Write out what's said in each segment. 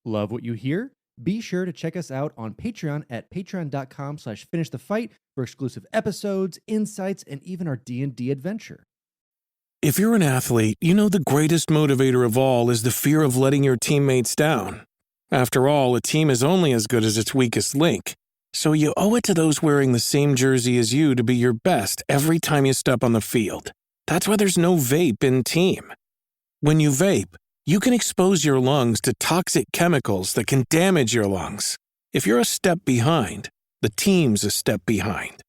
Love what you hear? Be sure to check us out on Patreon at patreon.com/finishthefight for exclusive episodes, insights, and even our D&D adventure. If you're an athlete, you know the greatest motivator of all is the fear of letting your teammates down. After all, a team is only as good as its weakest link. So you owe it to those wearing the same jersey as you to be your best every time you step on the field. That's why there's no vape in team. When you vape, you can expose your lungs to toxic chemicals that can damage your lungs. If you're a step behind, the team's a step behind.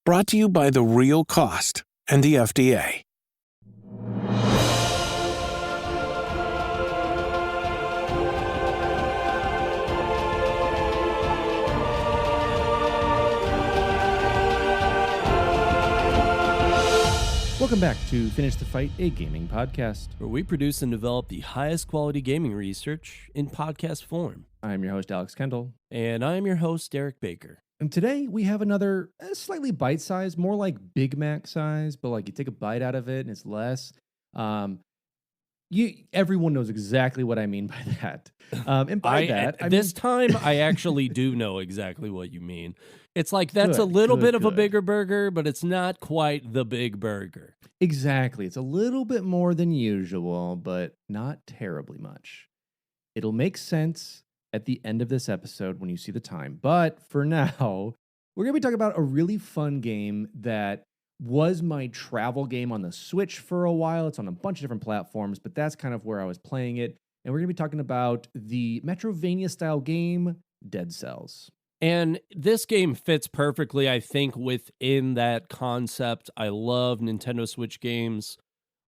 Brought to you by The Real Cost and the FDA. Welcome back to Finish the Fight, a gaming podcast. Where we produce and develop the highest quality gaming research in podcast form. I'm your host, Alex Kendall. And I'm your host, Derek Baker. And today we have another slightly bite-sized, more like Big Mac size, but like you take a bite out of it and it's less. Everyone knows exactly what I mean by that. And by this time, I actually do know exactly what you mean. It's like that's a little bit of a bigger burger, but it's not quite the big burger. Exactly. It's a little bit more than usual, but not terribly much. It'll make sense at the end of this episode when you see the time. But for now, we're going to be talking about a really fun game that was my travel game on the Switch for a while. It's on a bunch of different platforms, but that's kind of where I was playing it. And we're going to be talking about the Metroidvania style game, Dead Cells. And this game fits perfectly, I think, within that concept. I love Nintendo Switch games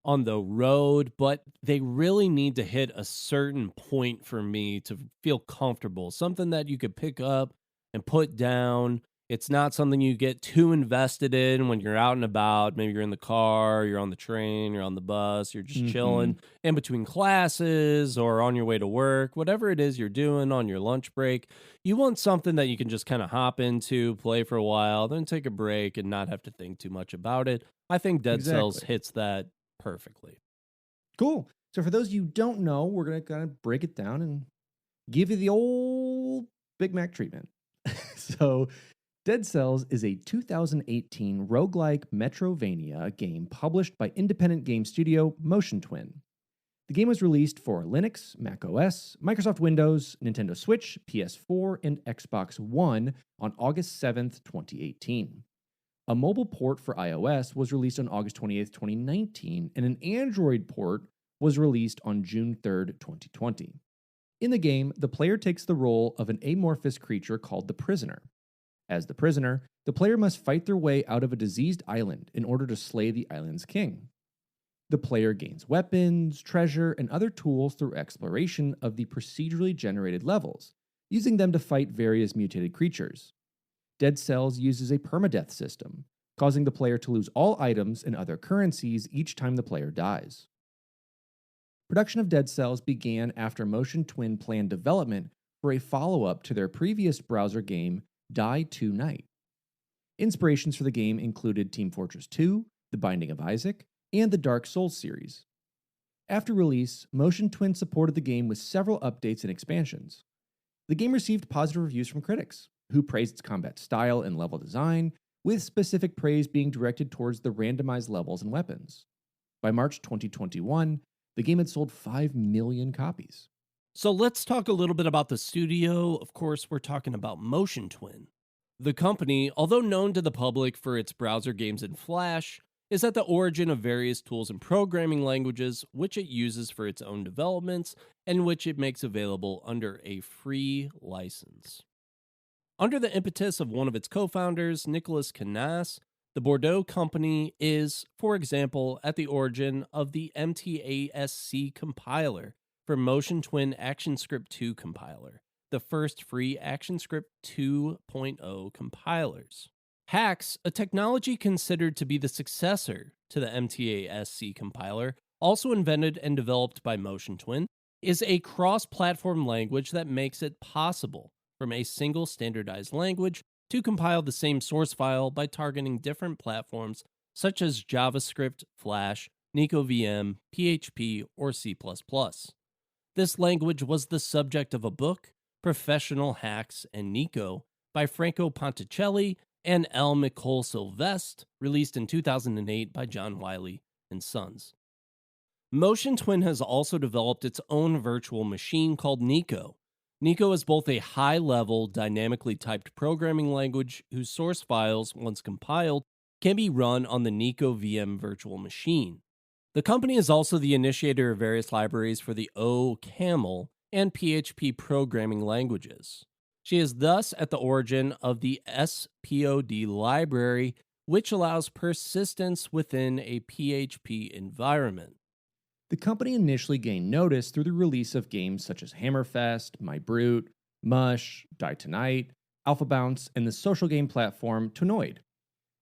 on the road, but they really need to hit a certain point for me to feel comfortable. Something that you could pick up and put down. It's not something you get too invested in when you're out and about. Maybe you're in the car, you're on the train, you're on the bus, you're just chilling in between classes or on your way to work, whatever it is you're doing on your lunch break. You want something that you can just kind of hop into, play for a while, then take a break and not have to think too much about it. I think Dead Cells hits that perfectly. Cool. So for those of you who don't know, we're going to kind of break it down and give you the old Big Mac treatment. So Dead Cells is a 2018 roguelike Metroidvania game published by independent game studio Motion Twin. The game was released for Linux, Mac OS, Microsoft Windows, Nintendo Switch, PS4, and Xbox One on August 7th, 2018. A mobile port for iOS was released on August 28th, 2019, and an Android port was released on June 3rd, 2020. In the game, the player takes the role of an amorphous creature called the Prisoner. As the prisoner, the player must fight their way out of a diseased island in order to slay the island's king. The player gains weapons, treasure, and other tools through exploration of the procedurally generated levels, using them to fight various mutated creatures. Dead Cells uses a permadeath system, causing the player to lose all items and other currencies each time the player dies. Production of Dead Cells began after Motion Twin planned development for a follow-up to their previous browser game, Die Tonight. Inspirations for the game included Team Fortress 2, The Binding of Isaac, and the Dark Souls series. After release, Motion Twin supported the game with several updates and expansions. The game received positive reviews from critics, who praised its combat style and level design, with specific praise being directed towards the randomized levels and weapons. By March 2021, the game had sold 5 million copies. So let's talk a little bit about the studio. Of course, we're talking about Motion Twin. The company, although known to the public for its browser games in Flash, is at the origin of various tools and programming languages which it uses for its own developments and which it makes available under a free license. Under the impetus of one of its co-founders, Nicolas Callous, the Bordeaux company is, for example, at the origin of the MTASC compiler for Motion Twin ActionScript 2 compiler, the first free ActionScript 2.0 compilers. HAX, a technology considered to be the successor to the MTASC compiler, also invented and developed by Motion Twin, is a cross-platform language that makes it possible from a single standardized language to compile the same source file by targeting different platforms such as JavaScript, Flash, NicoVM, PHP, or C++. This language was the subject of a book, Professional Hacks and Nico, by Franco Ponticelli and L. Nicole Sylvestre, released in 2008 by John Wiley and Sons. Motion Twin has also developed its own virtual machine called Nico. Nico is both a high-level, dynamically typed programming language whose source files, once compiled, can be run on the Nico VM virtual machine. The company is also the initiator of various libraries for the OCaml and PHP programming languages. She is thus at the origin of the SPOD library, which allows persistence within a PHP environment. The company initially gained notice through the release of games such as Hammerfest, My Brute, Mush, Die Tonight, Alpha Bounce, and the social game platform Tonoid,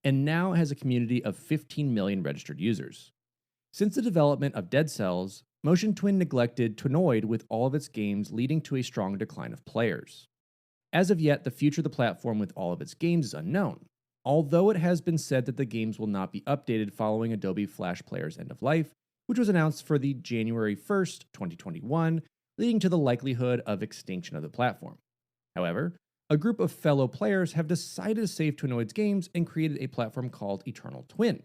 and now has a community of 15 million registered users. Since the development of Dead Cells, Motion Twin neglected Tonoid with all of its games, leading to a strong decline of players. As of yet, the future of the platform with all of its games is unknown, although it has been said that the games will not be updated following Adobe Flash Player's end of life, which was announced for the January 1st, 2021, leading to the likelihood of extinction of the platform. However, a group of fellow players have decided to save Tonoid's games and created a platform called Eternal Twin,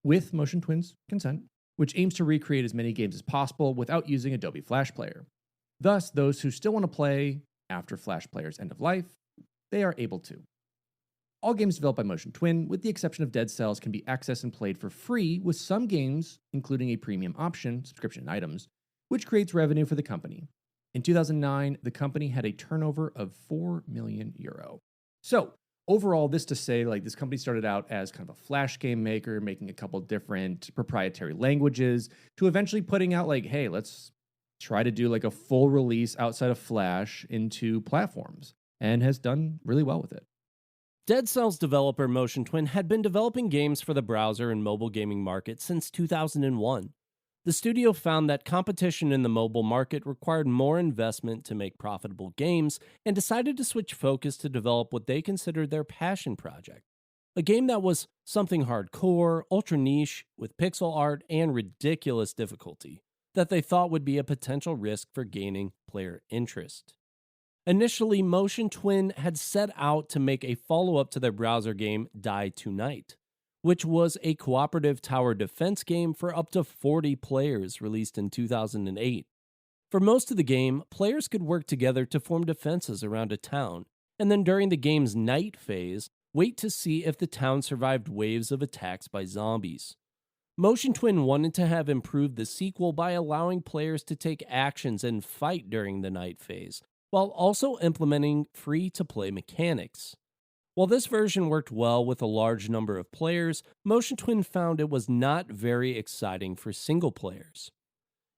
with Motion Twin's consent, which aims to recreate as many games as possible without using Adobe Flash Player. Thus, those who still want to play after Flash Player's end of life, they are able to. All games developed by Motion Twin, with the exception of Dead Cells, can be accessed and played for free, with some games including a premium option, subscription items, which creates revenue for the company. In 2009, the company had a turnover of €4 million. So, overall, this to say, this company started out as kind of a Flash game maker, making a couple different proprietary languages, to eventually putting out hey, let's try to do a full release outside of Flash into platforms, and has done really well with it. Dead Cells developer Motion Twin had been developing games for the browser and mobile gaming market since 2001. The studio found that competition in the mobile market required more investment to make profitable games and decided to switch focus to develop what they considered their passion project. A game that was something hardcore, ultra niche, with pixel art and ridiculous difficulty, that they thought would be a potential risk for gaining player interest. Initially, Motion Twin had set out to make a follow-up to their browser game Die Tonight, which was a cooperative tower defense game for up to 40 players released in 2008. For most of the game, players could work together to form defenses around a town, and then during the game's night phase, wait to see if the town survived waves of attacks by zombies. Motion Twin wanted to have improved the sequel by allowing players to take actions and fight during the night phase, while also implementing free-to-play mechanics. While this version worked well with a large number of players, Motion Twin found it was not very exciting for single players.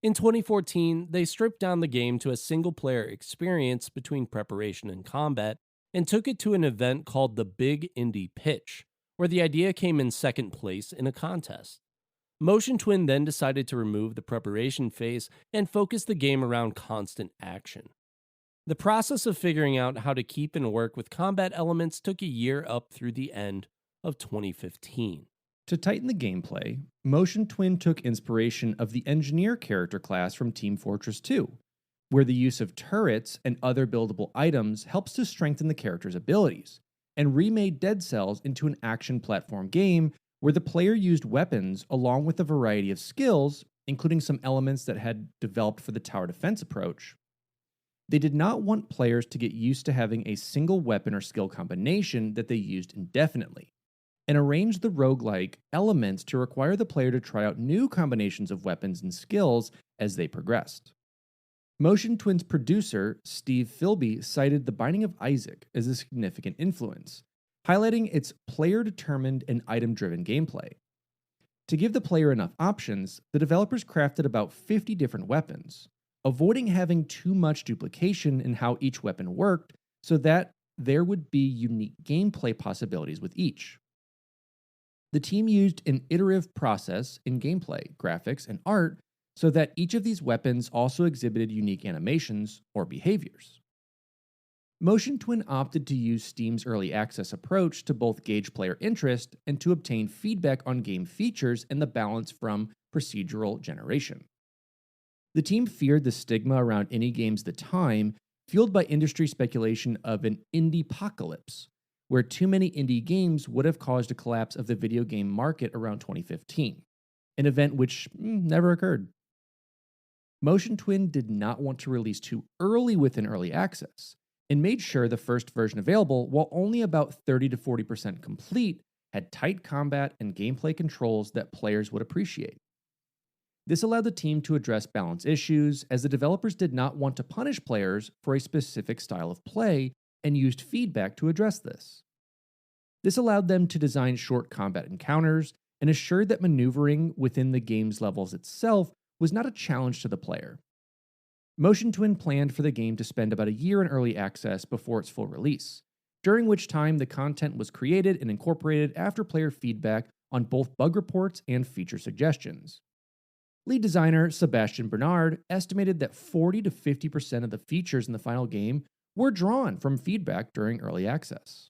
In 2014, they stripped down the game to a single-player experience between preparation and combat, and took it to an event called the Big Indie Pitch, where the idea came in second place in a contest. Motion Twin then decided to remove the preparation phase and focus the game around constant action. The process of figuring out how to keep and work with combat elements took a year up through the end of 2015. To tighten the gameplay, Motion Twin took inspiration of the Engineer character class from Team Fortress 2, where the use of turrets and other buildable items helps to strengthen the character's abilities, and remade Dead Cells into an action platform game where the player used weapons along with a variety of skills, including some elements that had developed for the tower defense approach. They did not want players to get used to having a single weapon or skill combination that they used indefinitely, and arranged the roguelike elements to require the player to try out new combinations of weapons and skills as they progressed. Motion Twin's producer, Steve Philby, cited The Binding of Isaac as a significant influence, highlighting its player-determined and item-driven gameplay. To give the player enough options, the developers crafted about 50 different weapons, avoiding having too much duplication in how each weapon worked so that there would be unique gameplay possibilities with each. The team used an iterative process in gameplay, graphics, and art so that each of these weapons also exhibited unique animations or behaviors. Motion Twin opted to use Steam's early access approach to both gauge player interest and to obtain feedback on game features and the balance from procedural generation. The team feared the stigma around indie games at the time, fueled by industry speculation of an indie-pocalypse, where too many indie games would have caused a collapse of the video game market around 2015, an event which never occurred. Motion Twin did not want to release too early within early access, and made sure the first version available, while only about 30 to 40% complete, had tight combat and gameplay controls that players would appreciate. This allowed the team to address balance issues, as the developers did not want to punish players for a specific style of play and used feedback to address this. This allowed them to design short combat encounters and assured that maneuvering within the game's levels itself was not a challenge to the player. Motion Twin planned for the game to spend about a year in early access before its full release, during which time the content was created and incorporated after player feedback on both bug reports and feature suggestions. Lead designer Sebastian Bernard estimated that 40 to 50% of the features in the final game were drawn from feedback during early access.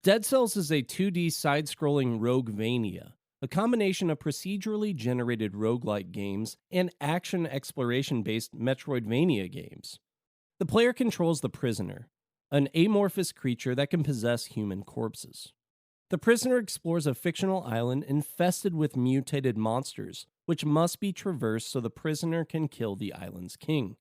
Dead Cells is a 2D side-scrolling roguevania, a combination of procedurally generated roguelike games and action exploration-based Metroidvania games. The player controls the Prisoner, an amorphous creature that can possess human corpses. The Prisoner explores a fictional island infested with mutated monsters, which must be traversed so the Prisoner can kill the island's king.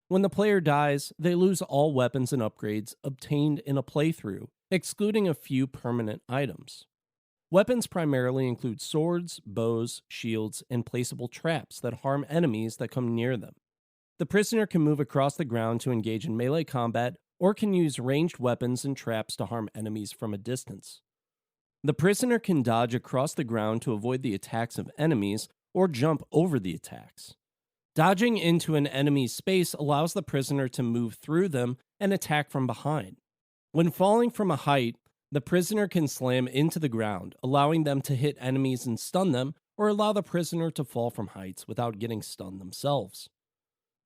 When the player dies, they lose all weapons and upgrades obtained in a playthrough, excluding a few permanent items. Weapons primarily include swords, bows, shields, and placeable traps that harm enemies that come near them. The Prisoner can move across the ground to engage in melee combat, or can use ranged weapons and traps to harm enemies from a distance. The Prisoner can dodge across the ground to avoid the attacks of enemies, or jump over the attacks. Dodging into an enemy's space allows the Prisoner to move through them and attack from behind. When falling from a height, the Prisoner can slam into the ground, allowing them to hit enemies and stun them, or allow the Prisoner to fall from heights without getting stunned themselves.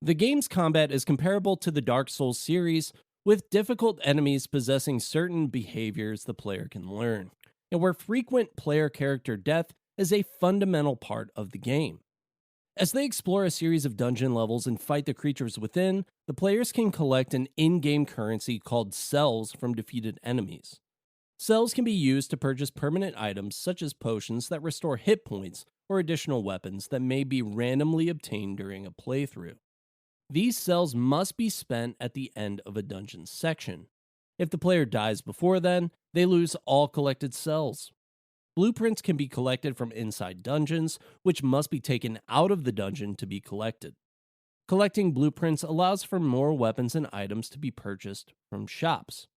The game's combat is comparable to the Dark Souls series, with difficult enemies possessing certain behaviors the player can learn, and where frequent player character death is a fundamental part of the game. As they explore a series of dungeon levels and fight the creatures within, the players can collect an in-game currency called cells from defeated enemies. Cells can be used to purchase permanent items such as potions that restore hit points or additional weapons that may be randomly obtained during a playthrough. These cells must be spent at the end of a dungeon section. If the player dies before then, they lose all collected cells. Blueprints can be collected from inside dungeons, which must be taken out of the dungeon to be collected. Collecting blueprints allows for more weapons and items to be purchased from shops.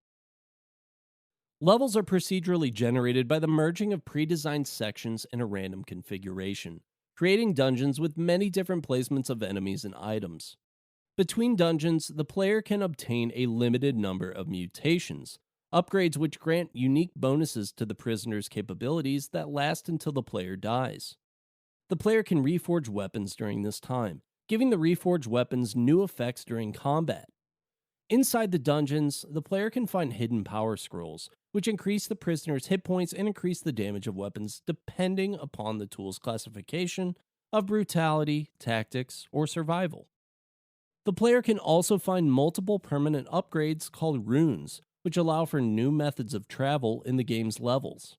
Levels are procedurally generated by the merging of pre-designed sections in a random configuration, creating dungeons with many different placements of enemies and items. Between dungeons, the player can obtain a limited number of mutations, upgrades which grant unique bonuses to the Prisoner's capabilities that last until the player dies. The player can reforge weapons during this time, giving the reforged weapons new effects during combat. Inside the dungeons, the player can find hidden power scrolls, which increase the Prisoner's hit points and increase the damage of weapons depending upon the tool's classification of brutality, tactics, or survival. The player can also find multiple permanent upgrades called runes, which allow for new methods of travel in the game's levels.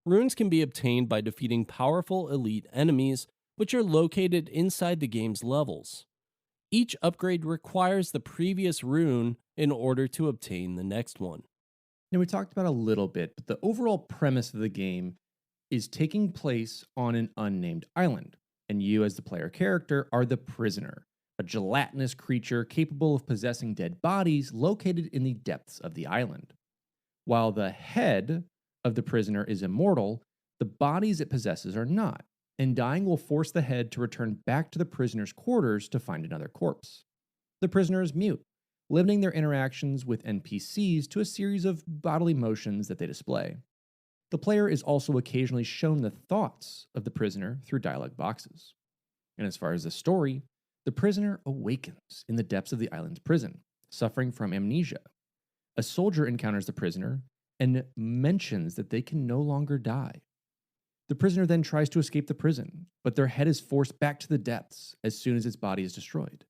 Runes can be obtained by defeating powerful elite enemies, which are located inside the game's levels. Each upgrade requires the previous rune in order to obtain the next one. Now, we talked about a little bit, but the overall premise of the game is taking place on an unnamed island, and you, as the player character, are the Prisoner, a gelatinous creature capable of possessing dead bodies located in the depths of the island. While the head of the Prisoner is immortal, the bodies it possesses are not, and dying will force the head to return back to the Prisoner's quarters to find another corpse. The Prisoner is mute, limiting their interactions with NPCs to a series of bodily motions that they display. The player is also occasionally shown the thoughts of the Prisoner through dialogue boxes. And as far as the story, the Prisoner awakens in the depths of the island's prison, suffering from amnesia. A soldier encounters the Prisoner and mentions that they can no longer die. The prisoner then tries to escape the prison, but their head is forced back to the depths as soon as its body is destroyed.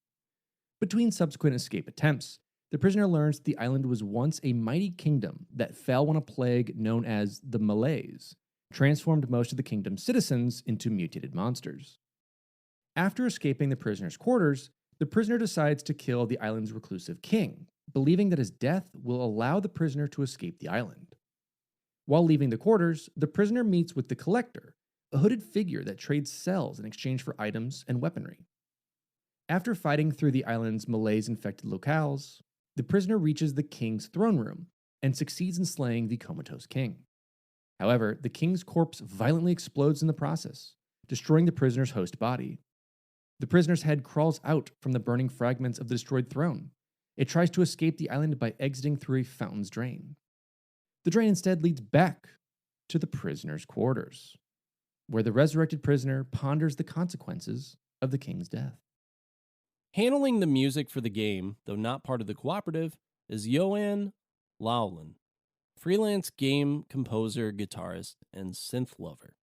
Between subsequent escape attempts, the prisoner learns the island was once a mighty kingdom that fell when a plague known as the Malaise transformed most of the kingdom's citizens into mutated monsters. After escaping the prisoner's quarters, the prisoner decides to kill the island's reclusive king, believing that his death will allow the prisoner to escape the island. While leaving the quarters, the prisoner meets with the Collector, a hooded figure that trades cells in exchange for items and weaponry. After fighting through the island's malaise-infected locales, the prisoner reaches the king's throne room and succeeds in slaying the comatose king. However, the king's corpse violently explodes in the process, destroying the prisoner's host body. The prisoner's head crawls out from the burning fragments of the destroyed throne. It tries to escape the island by exiting through a fountain's drain. The drain instead leads back to the prisoner's quarters, where the resurrected prisoner ponders the consequences of the king's death. Handling the music for the game, though not part of the cooperative, is Johan Laulen, freelance game composer, guitarist, and synth lover.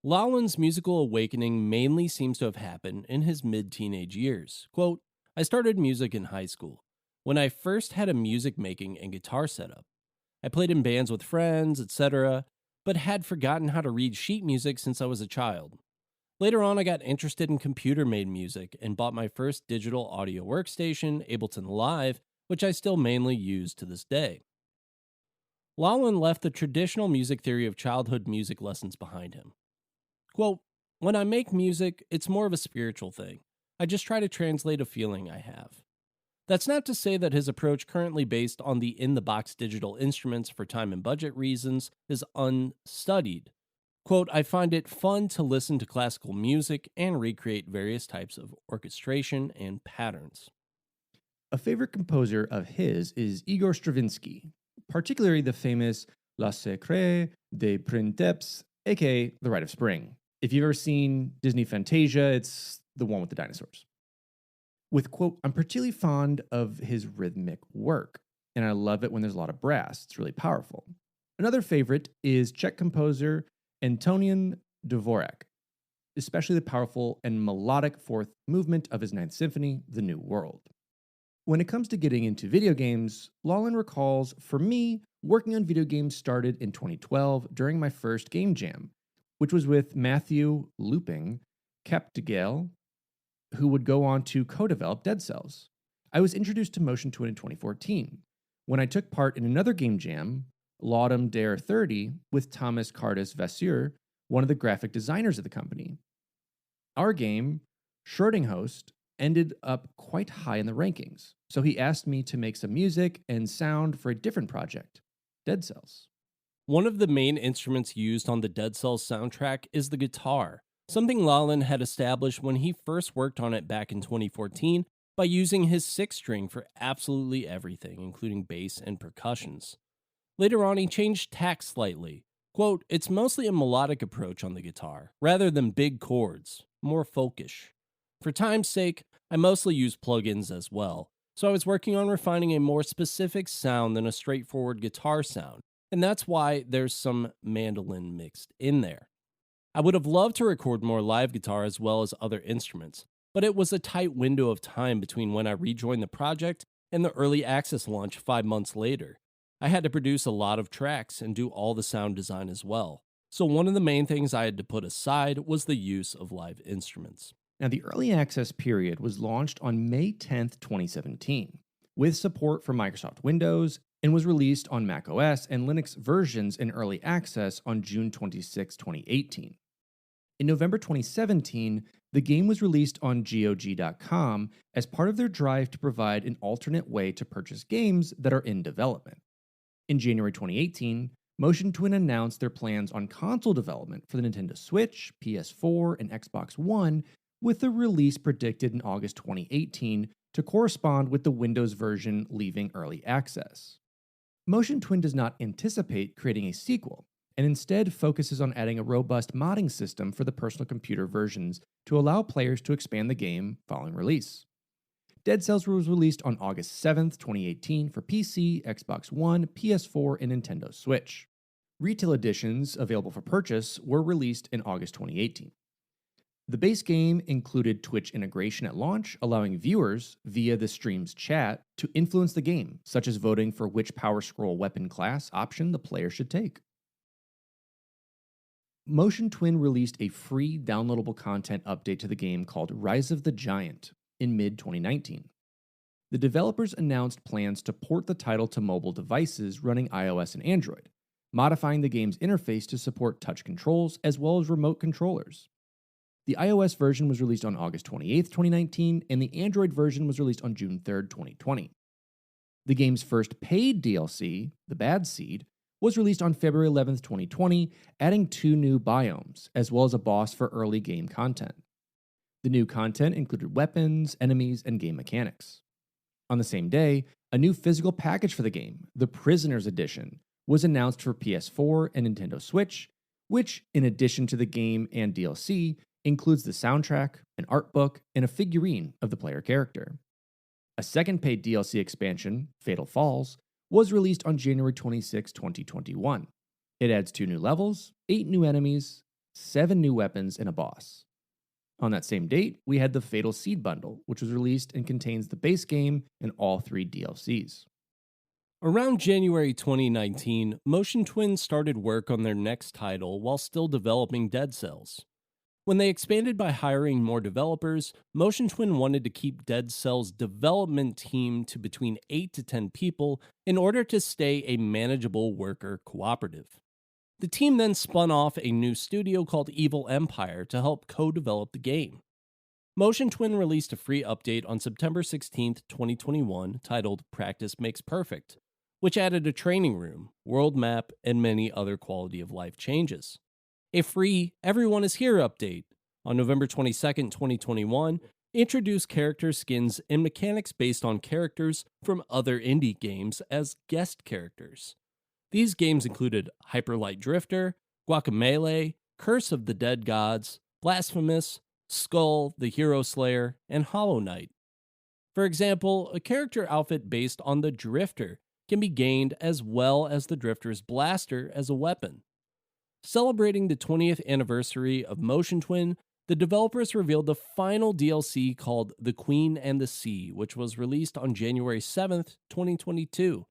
Laulen's musical awakening mainly seems to have happened in his mid-teenage years. Quote, I started music in high school, when I first had a music making and guitar setup. I played in bands with friends, etc., but had forgotten how to read sheet music since I was a child. Later on, I got interested in computer-made music and bought my first digital audio workstation, Ableton Live, which I still mainly use to this day. Laulen left the traditional music theory of childhood music lessons behind him. Quote, when I make music, it's more of a spiritual thing. I just try to translate a feeling I have. That's not to say that his approach, currently based on the in-the-box digital instruments for time and budget reasons, is unstudied. Quote, I find it fun to listen to classical music and recreate various types of orchestration and patterns. A favorite composer of his is Igor Stravinsky, particularly the famous La Secret des Printemps, aka The Rite of Spring. If you've ever seen Disney Fantasia, it's the one with the dinosaurs. With, quote, I'm particularly fond of his rhythmic work, and I love it when there's a lot of brass. It's really powerful. Another favorite is Czech composer Antonín Dvořák, especially the powerful and melodic fourth movement of his Ninth Symphony, The New World. When it comes to getting into video games, Laulen recalls, for me, working on video games started in 2012 during my first game jam, which was with Matthew Looping Kaptegel, who would go on to co-develop Dead Cells. I was introduced to Motion Twin in 2014, when I took part in another game jam, Laudum Dare 30, with Thomas Cardis Vasseur, one of the graphic designers of the company. Our game, Schrödinghost, ended up quite high in the rankings, so he asked me to make some music and sound for a different project, Dead Cells. One of the main instruments used on the Dead Cells soundtrack is the guitar, something Laulen had established when he first worked on it back in 2014 by using his six-string for absolutely everything, including bass and percussions. Later on, he changed tack slightly. Quote, it's mostly a melodic approach on the guitar, rather than big chords, more folkish. For time's sake, I mostly use plugins as well, so I was working on refining a more specific sound than a straightforward guitar sound, and that's why there's some mandolin mixed in there. I would have loved to record more live guitar as well as other instruments, but it was a tight window of time between when I rejoined the project and the early access launch 5 months later. I had to produce a lot of tracks and do all the sound design as well, so one of the main things I had to put aside was the use of live instruments. Now, the early access period was launched on May 10th, 2017, with support for Microsoft Windows, and was released on macOS and Linux versions in early access on June 26, 2018. In November 2017, the game was released on GOG.com as part of their drive to provide an alternate way to purchase games that are in development. In January 2018, Motion Twin announced their plans on console development for the Nintendo Switch, PS4, and Xbox One, with the release predicted in August 2018 to correspond with the Windows version leaving early access. Motion Twin does not anticipate creating a sequel, and instead focuses on adding a robust modding system for the personal computer versions to allow players to expand the game following release. Dead Cells was released on August 7th, 2018 for PC, Xbox One, PS4, and Nintendo Switch. Retail editions available for purchase were released in August 2018. The base game included Twitch integration at launch, allowing viewers, via the stream's chat, to influence the game, such as voting for which Power Scroll weapon class option the player should take. Motion Twin released a free downloadable content update to the game called Rise of the Giant in mid-2019. The developers announced plans to port the title to mobile devices running iOS and Android, modifying the game's interface to support touch controls as well as remote controllers. The iOS version was released on August 28, 2019, and the Android version was released on June 3, 2020. The game's first paid DLC, The Bad Seed, was released on February 11, 2020, adding 2 new biomes, as well as a boss for early game content. The new content included weapons, enemies, and game mechanics. On the same day, a new physical package for the game, the Prisoners Edition, was announced for PS4 and Nintendo Switch, which, in addition to the game and DLC, includes the soundtrack, an art book, and a figurine of the player character. A second paid DLC expansion, Fatal Falls, was released on January 26, 2021. It adds 2 new levels, 8 new enemies, 7 new weapons, and a boss. On that same date, we had the Fatal Seed bundle, which was released and contains the base game and all 3 DLCs. Around January 2019, Motion Twin started work on their next title while still developing Dead Cells. When they expanded by hiring more developers, Motion Twin wanted to keep Dead Cells' development team to between 8 to 10 people in order to stay a manageable worker cooperative. The team then spun off a new studio called Evil Empire to help co-develop the game. Motion Twin released a free update on September 16, 2021, titled Practice Makes Perfect, which added a training room, world map, and many other quality of life changes. A free Everyone is Here update on November 22, 2021, introduced character skins and mechanics based on characters from other indie games as guest characters. These games included Hyper Light Drifter, Guacamelee, Curse of the Dead Gods, Blasphemous, Skull, the Hero Slayer, and Hollow Knight. For example, a character outfit based on the Drifter can be gained as well as the Drifter's blaster as a weapon. Celebrating the 20th anniversary of Motion Twin, the developers revealed the final DLC called The Queen and the Sea, which was released on January 7th, 2022.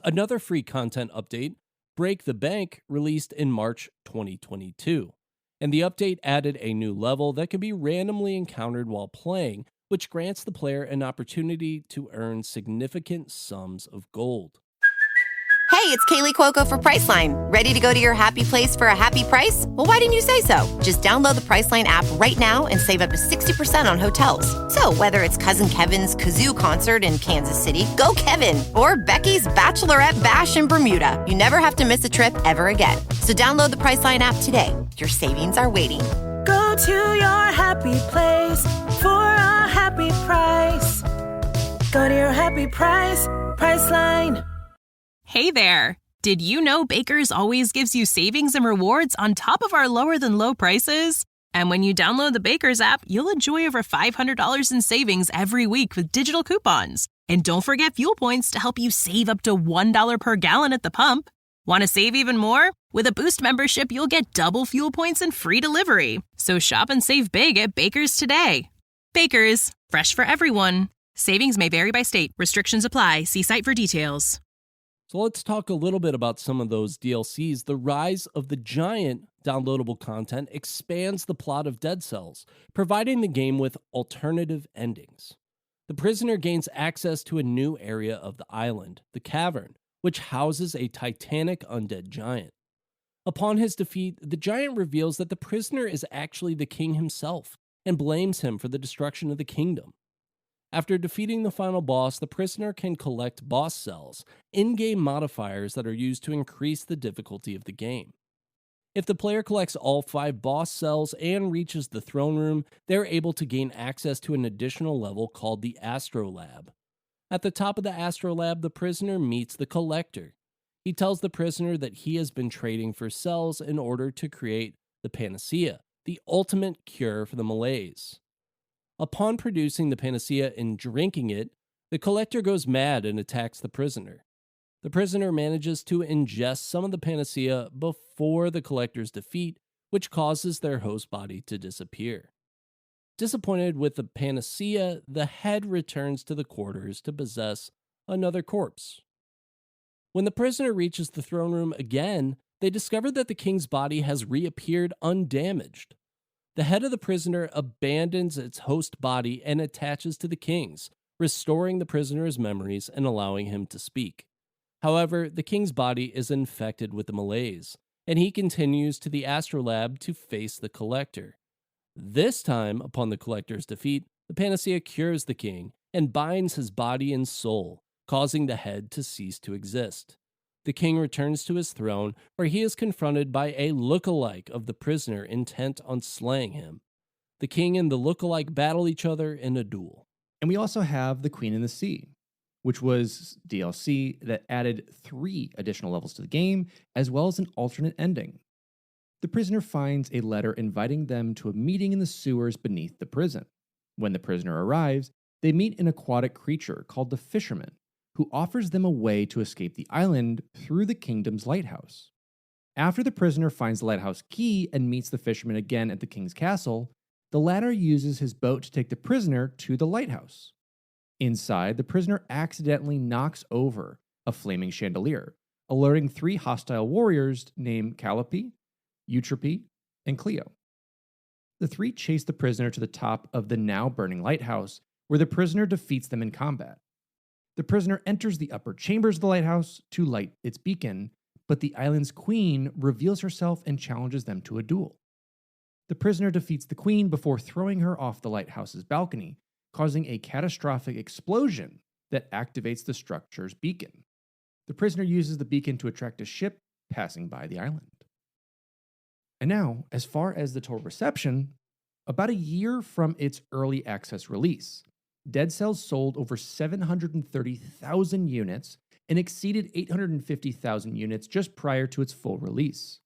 Another free content update, Break the Bank, released in March 2022. And the update added a new level that can be randomly encountered while playing, which grants the player an opportunity to earn significant sums of gold. Hey, it's Kaylee Cuoco for Priceline. Ready to go to your happy place for a happy price? Well, why didn't you say so? Just download the Priceline app right now and save up to 60% on hotels. So whether it's Cousin Kevin's Kazoo Concert in Kansas City, go Kevin, or Becky's Bachelorette Bash in Bermuda, you never have to miss a trip ever again. So download the Priceline app today. Your savings are waiting. Go to your happy place for a happy price. Go to your happy price, Priceline. Hey there! Did you know Baker's always gives you savings and rewards on top of our lower-than-low prices? And when you download the Baker's app, you'll enjoy over $500 in savings every week with digital coupons. And don't forget fuel points to help you save up to $1 per gallon at the pump. Want to save even more? With a Boost membership, you'll get double fuel points and free delivery. So shop and save big at Baker's today. Baker's, fresh for everyone. Savings may vary by state. Restrictions apply. See site for details. So let's talk a little bit about some of those DLCs. The Rise of the Giant downloadable content expands the plot of Dead Cells, providing the game with alternative endings. The prisoner gains access to a new area of the island, the Cavern, which houses a titanic undead giant. Upon his defeat, the giant reveals that the prisoner is actually the king himself and blames him for the destruction of the kingdom. After defeating the final boss, the prisoner can collect boss cells, in-game modifiers that are used to increase the difficulty of the game. If the player collects all 5 boss cells and reaches the throne room, they're able to gain access to an additional level called the Astrolab. At the top of the Astrolab, the prisoner meets the Collector. He tells the prisoner that he has been trading for cells in order to create the Panacea, the ultimate cure for the malaise. Upon producing the Panacea and drinking it, the Collector goes mad and attacks the prisoner. The prisoner manages to ingest some of the panacea before the collector's defeat, which causes their host body to disappear. Disappointed with the panacea, the head returns to the quarters to possess another corpse. When the prisoner reaches the throne room again, they discover that the king's body has reappeared undamaged. The head of the prisoner abandons its host body and attaches to the king's, restoring the prisoner's memories and allowing him to speak. However, the king's body is infected with the malaise, and he continues to the astrolabe to face the collector. This time, upon the collector's defeat, the panacea cures the king and binds his body and soul, causing the head to cease to exist. The king returns to his throne, where he is confronted by a look-alike of the prisoner intent on slaying him. The king and the look-alike battle each other in a duel. And we also have The Queen in the Sea, which was DLC that added 3 additional levels to the game, as well as an alternate ending. The prisoner finds a letter inviting them to a meeting in the sewers beneath the prison. When the prisoner arrives, they meet an aquatic creature called the Fisherman, who offers them a way to escape the island through the kingdom's lighthouse. After the prisoner finds the lighthouse key and meets the fisherman again at the king's castle, the latter uses his boat to take the prisoner to the lighthouse. Inside, the prisoner accidentally knocks over a flaming chandelier, alerting 3 hostile warriors named Calliope, Eutrope, and Cleo. The 3 chase the prisoner to the top of the now burning lighthouse, where the prisoner defeats them in combat. The prisoner enters the upper chambers of the lighthouse to light its beacon, but the island's queen reveals herself and challenges them to a duel. The prisoner defeats the queen before throwing her off the lighthouse's balcony, causing a catastrophic explosion that activates the structure's beacon. The prisoner uses the beacon to attract a ship passing by the island. And now, as far as the total reception, about a year from its early access release, Dead Cells sold over 730,000 units and exceeded 850,000 units just prior to its full release.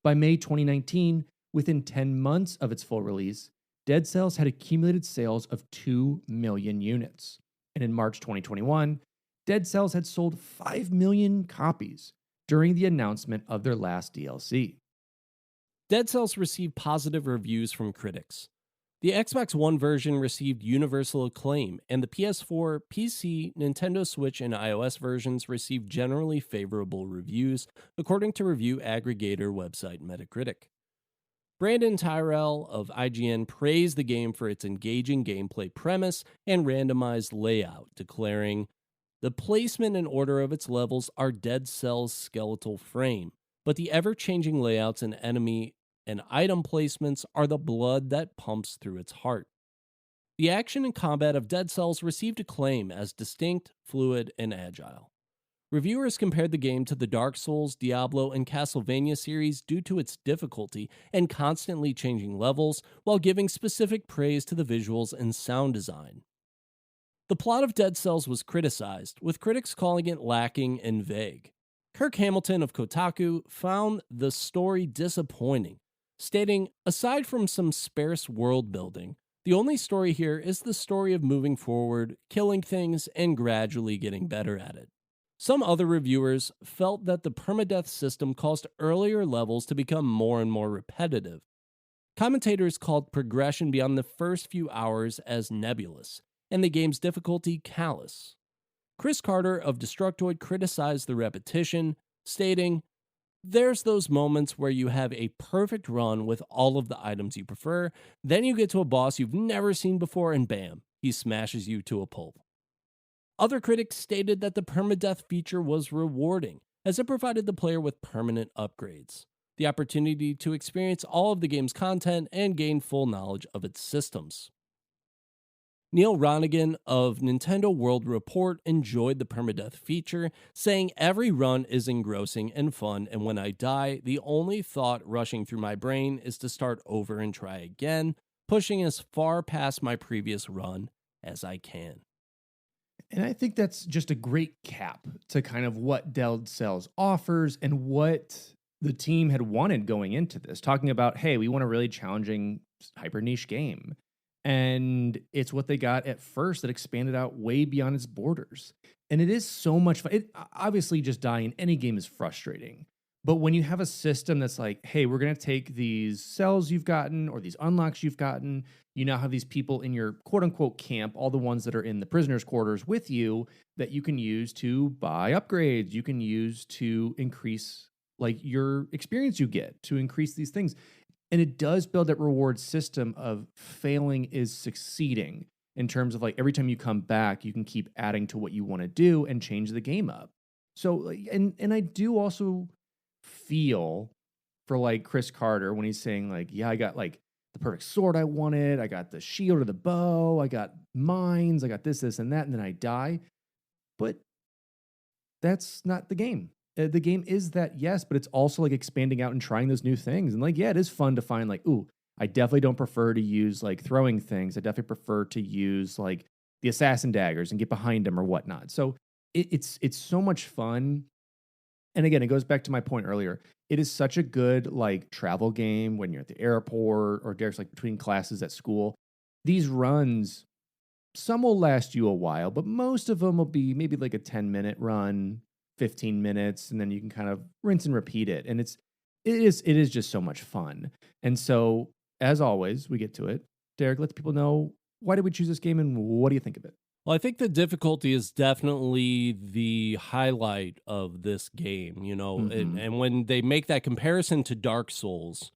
By May 2019, within 10 months of its full release, Dead Cells had accumulated sales of 2 million units. And in March 2021, Dead Cells had sold 5 million copies during the announcement of their last DLC. Dead Cells received positive reviews from critics. The Xbox One version received universal acclaim, and the PS4, PC, Nintendo Switch, and iOS versions received generally favorable reviews, according to review aggregator website Metacritic. Brandon Tyrell of IGN praised the game for its engaging gameplay premise and randomized layout, declaring, "The placement and order of its levels are Dead Cells' skeletal frame, but the ever-changing layouts and enemy and item placements are the blood that pumps through its heart." The action and combat of Dead Cells received acclaim as distinct, fluid, and agile. Reviewers compared the game to the Dark Souls, Diablo, and Castlevania series due to its difficulty and constantly changing levels, while giving specific praise to the visuals and sound design. The plot of Dead Cells was criticized, with critics calling it lacking and vague. Kirk Hamilton of Kotaku found the story disappointing, stating, "Aside from some sparse world building, the only story here is the story of moving forward, killing things, and gradually getting better at it." Some other reviewers felt that the permadeath system caused earlier levels to become more and more repetitive. Commentators called progression beyond the first few hours as nebulous, and the game's difficulty callous. Chris Carter of Destructoid criticized the repetition, stating, "There's those moments where you have a perfect run with all of the items you prefer, then you get to a boss you've never seen before and bam, he smashes you to a pulp." Other critics stated that the permadeath feature was rewarding, as it provided the player with permanent upgrades, the opportunity to experience all of the game's content and gain full knowledge of its systems. Neil Ronigan of Nintendo World Report enjoyed the permadeath feature, saying, "Every run is engrossing and fun, and when I die, the only thought rushing through my brain is to start over and try again, pushing as far past my previous run as I can." And I think that's just a great cap to kind of what Dead Cells offers and what the team had wanted going into this, talking about, hey, we want a really challenging hyper niche game. And it's what they got at first that expanded out way beyond its borders. And it is so much fun. Obviously, just dying in any game is frustrating. But when you have a system that's like, hey, we're going to take these cells you've gotten or these unlocks you've gotten, you now have these people in your quote unquote camp, all the ones that are in the prisoners' quarters with you that you can use to buy upgrades, you can use to increase like your experience you get, to increase these things. And it does build that reward system of failing is succeeding in terms of like every time you come back, you can keep adding to what you want to do and change the game up. So, and I do also feel for like Chris Carter when he's saying like, yeah, I got like the perfect sword I wanted. I got the shield or the bow. I got mines. I got this, and that. And then I die. But that's not the game. The game is that, yes, but it's also like expanding out and trying those new things. And like, yeah, it is fun to find like, ooh, I definitely don't prefer to use like throwing things. I definitely prefer to use like the assassin daggers and get behind them or whatnot. So it's so much fun. And again, it goes back to my point earlier. It is such a good like travel game when you're at the airport or there's like between classes at school. These runs, some will last you a while, but most of them will be maybe like a 10-minute run, 15 minutes, and then you can kind of rinse and repeat it. And it is just so much fun. And so, as always, we get to it. Derek, let the people know, why did we choose this game and what do you think of it? Well, I think the difficulty is definitely the highlight of this game, you know, and when they make that comparison to Dark Souls,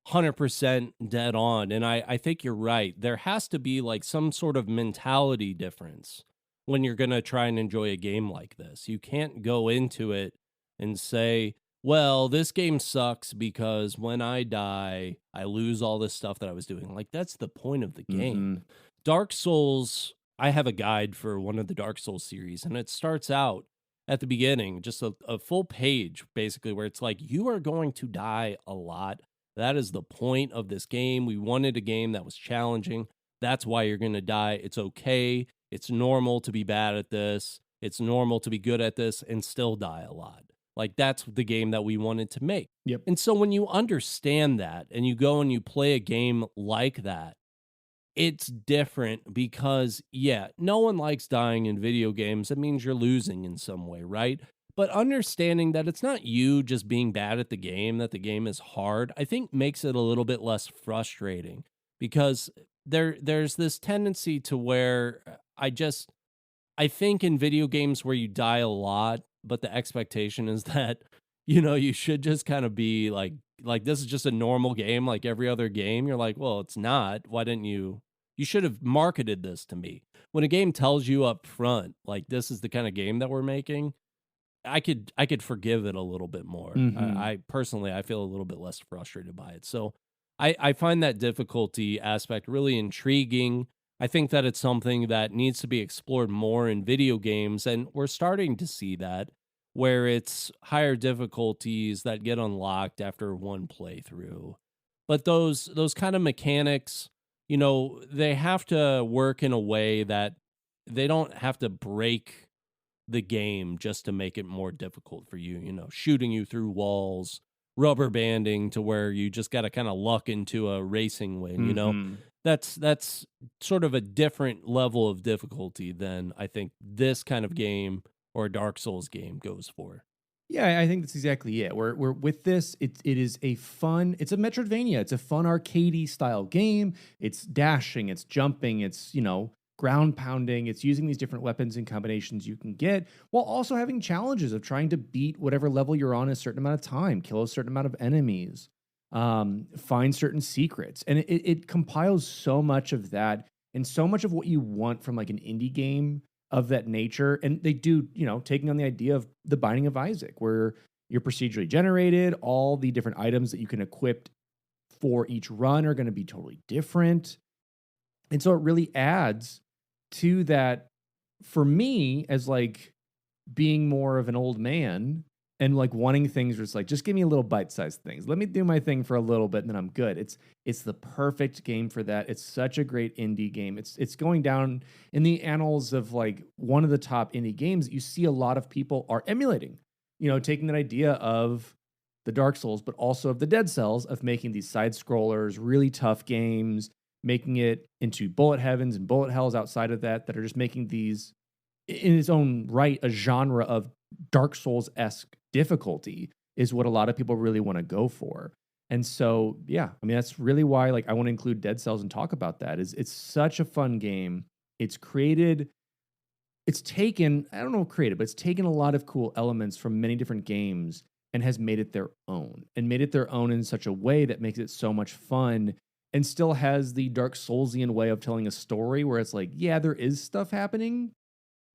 100% dead on. And I think you're right. There has to be like some sort of mentality difference when you're going to try and enjoy a game like this. You can't go into it and say, well, this game sucks because when I die, I lose all this stuff that I was doing. Like, that's the point of the game. Dark Souls, I have a guide for one of the Dark Souls series, and it starts out at the beginning, just a full page, basically, where it's like, you are going to die a lot. That is the point of this game. We wanted a game that was challenging. That's why you're going to die. It's okay. It's normal to be bad at this. It's normal to be good at this and still die a lot. Like, that's the game that we wanted to make. Yep. And so when you understand that and you go and you play a game like that, it's different because, yeah, no one likes dying in video games. It means you're losing in some way, right? But understanding that it's not you just being bad at the game, that the game is hard, I think makes it a little bit less frustrating because there's this tendency to where I think in video games where you die a lot, but the expectation is that, you know, you should just kind of be like this is just a normal game like every other game. You're like, well, it's not. Why didn't you should have marketed this to me. When a game tells you up front, like, this is the kind of game that we're making, I could forgive it a little bit more. I personally, I feel a little bit less frustrated by it. So I find that difficulty aspect really intriguing. I think that it's something that needs to be explored more in video games, and we're starting to see that, where it's higher difficulties that get unlocked after one playthrough. But those kind of mechanics, you know, they have to work in a way that they don't have to break the game just to make it more difficult for you, you know, shooting you through walls, rubber banding to where you just got to kind of luck into a racing win, you know. That's sort of a different level of difficulty than I think this kind of game or a Dark Souls game goes for. Yeah, I think that's exactly it. We're with this. It is a fun. It's a Metroidvania. It's a fun arcadey style game. It's dashing. It's jumping. It's, you know, ground pounding. It's using these different weapons and combinations you can get, while also having challenges of trying to beat whatever level you're on a certain amount of time, kill a certain amount of enemies, find certain secrets, and it compiles so much of that and so much of what you want from like an indie game of that nature. And they do, you know, taking on the idea of the Binding of Isaac, where you're procedurally generated, all the different items that you can equip for each run are going to be totally different. And so it really adds to that for me as like being more of an old man and like wanting things where it's like, just give me a little bite-sized things. Let me do my thing for a little bit and then I'm good. It's the perfect game for that. It's such a great indie game. It's going down in the annals of like one of the top indie games that you see a lot of people are emulating, you know, taking that idea of the Dark Souls, but also of the Dead Cells, of making these side scrollers, really tough games, making it into bullet heavens and bullet hells outside of that are just making these in its own right a genre of Dark Souls-esque difficulty is what a lot of people really want to go for. And so, yeah, I mean, that's really why like I want to include Dead Cells and talk about that. Is it's such a fun game. It's taken, I don't know created, but it's taken a lot of cool elements from many different games and has made it their own in such a way that makes it so much fun and still has the Dark Soulsian way of telling a story where it's like, yeah, there is stuff happening.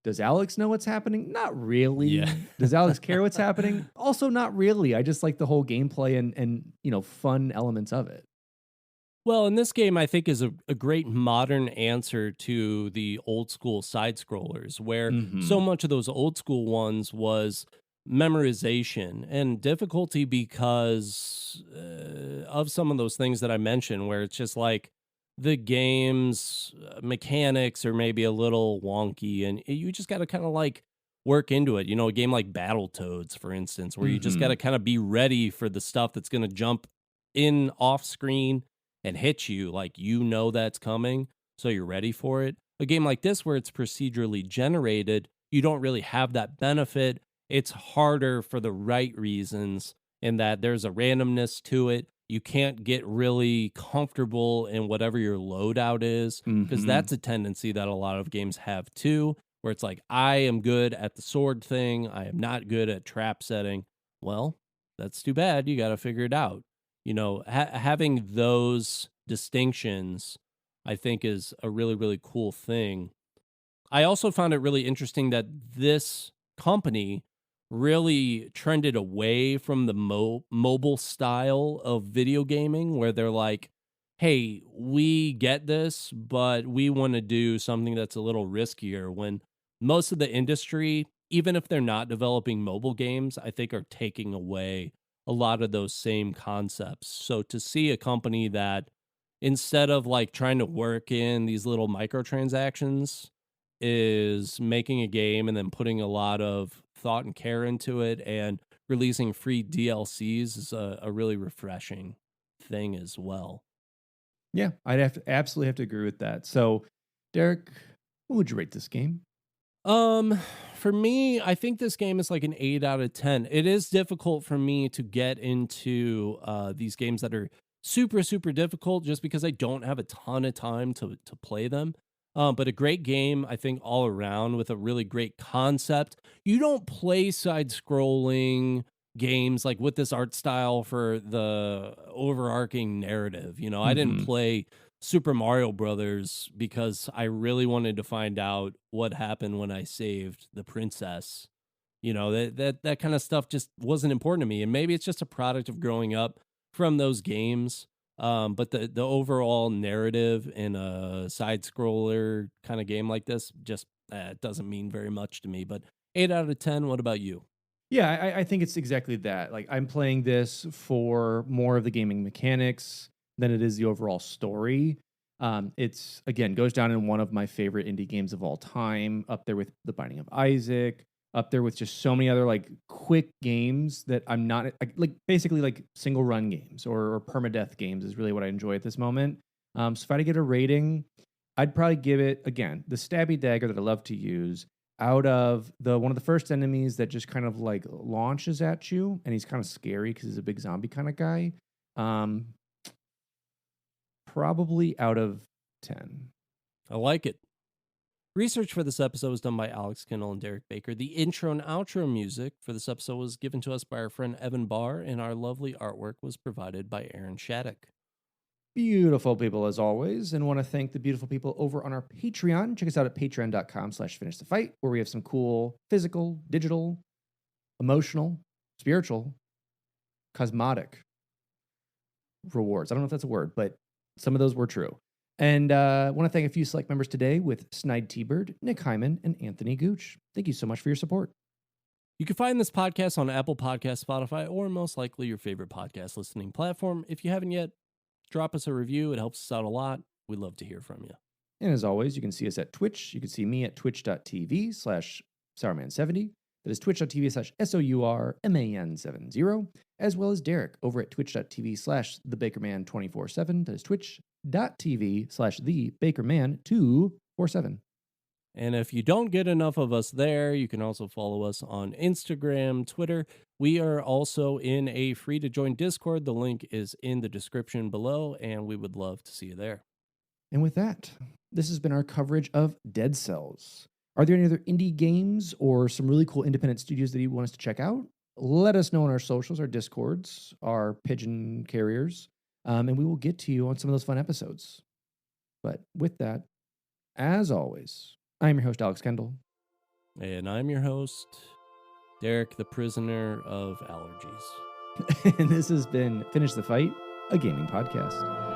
Does Alex know what's happening? Not really. Yeah. Does Alex care what's happening? Also not really. I just like the whole gameplay and fun elements of it. Well, and this game, I think, is a great modern answer to the old school side scrollers, where so much of those old school ones was memorization and difficulty because of some of those things that I mentioned, where it's just like the game's mechanics are maybe a little wonky, and you just got to kind of like work into it. A game like Battletoads, for instance, where you just got to kind of be ready for the stuff that's going to jump in off screen and hit you, like that's coming, so you're ready for it. A game like this, where it's procedurally generated, you don't really have that benefit. It's harder for the right reasons, in that there's a randomness to it. You can't get really comfortable in whatever your loadout is, because that's a tendency that a lot of games have too, where it's like, I am good at the sword thing, I am not good at trap setting. Well, that's too bad. You got to figure it out. Having those distinctions, I think, is a really, really cool thing. I also found it really interesting that this company really trended away from the mobile style of video gaming, where they're like, hey, we get this, but we want to do something that's a little riskier, when most of the industry, even if they're not developing mobile games, I think are taking away a lot of those same concepts. So to see a company that, instead of like trying to work in these little microtransactions, is making a game and then putting a lot of thought and care into it and releasing free DLCs is a really refreshing thing as well. Yeah, absolutely have to agree with that. So, Derek, what would you rate this game? For me, I think this game is like an 8 out of 10. It is difficult for me to get into these games that are super, super difficult, just because I don't have a ton of time to play them. But a great game, I think, all around, with a really great concept. You don't play side-scrolling games like with this art style for the overarching narrative. I didn't play Super Mario Brothers because I really wanted to find out what happened when I saved the princess. That kind of stuff just wasn't important to me. And maybe it's just a product of growing up from those games. But the overall narrative in a side scroller kind of game like this just doesn't mean very much to me. But 8 out of 10. What about you? Yeah, I think it's exactly that. Like, I'm playing this for more of the gaming mechanics than it is the overall story. It's, again, goes down in one of my favorite indie games of all time, up there with The Binding of Isaac, up there with just so many other like quick games that I'm not like basically like single run games or permadeath games is really what I enjoy at this moment. So if I had to get a rating, I'd probably give it, again, the stabby dagger that I love to use, out of one of the first enemies that just kind of like launches at you, and he's kind of scary because he's a big zombie kind of guy. Probably out of 10. I like it. Research for this episode was done by Alex Kindle and Derek Baker. The intro and outro music for this episode was given to us by our friend Evan Barr, and our lovely artwork was provided by Aaron Shattuck. Beautiful people, as always, and want to thank the beautiful people over on our Patreon. Check us out at patreon.com/finishthefight, where we have some cool physical, digital, emotional, spiritual, cosmetic rewards. I don't know if that's a word, but some of those were true. And I want to thank a few select members today with Snide T-Bird, Nick Hyman, and Anthony Gooch. Thank you so much for your support. You can find this podcast on Apple Podcasts, Spotify, or most likely your favorite podcast listening platform. If you haven't yet, drop us a review. It helps us out a lot. We'd love to hear from you. And as always, you can see us at Twitch. You can see me at twitch.tv/Sourman70. That is twitch.tv/SOURMAN70, as well as Derek over at twitch.tv/TheBakerman247. That is twitch twitch.tv/thebakerman247. And if you don't get enough of us there, you can also follow us on Instagram, Twitter. We are also in a free-to-join Discord. The link is in the description below, and we would love to see you there. And with that, this has been our coverage of Dead Cells. Are there any other indie games or some really cool independent studios that you want us to check out? Let us know on our socials, our Discords, our pigeon carriers, and we will get to you on some of those fun episodes. But with that, as always, I'm your host, Alex Kendall. And I'm your host, Derek, the prisoner of allergies. And this has been Finish the Fight, a gaming podcast.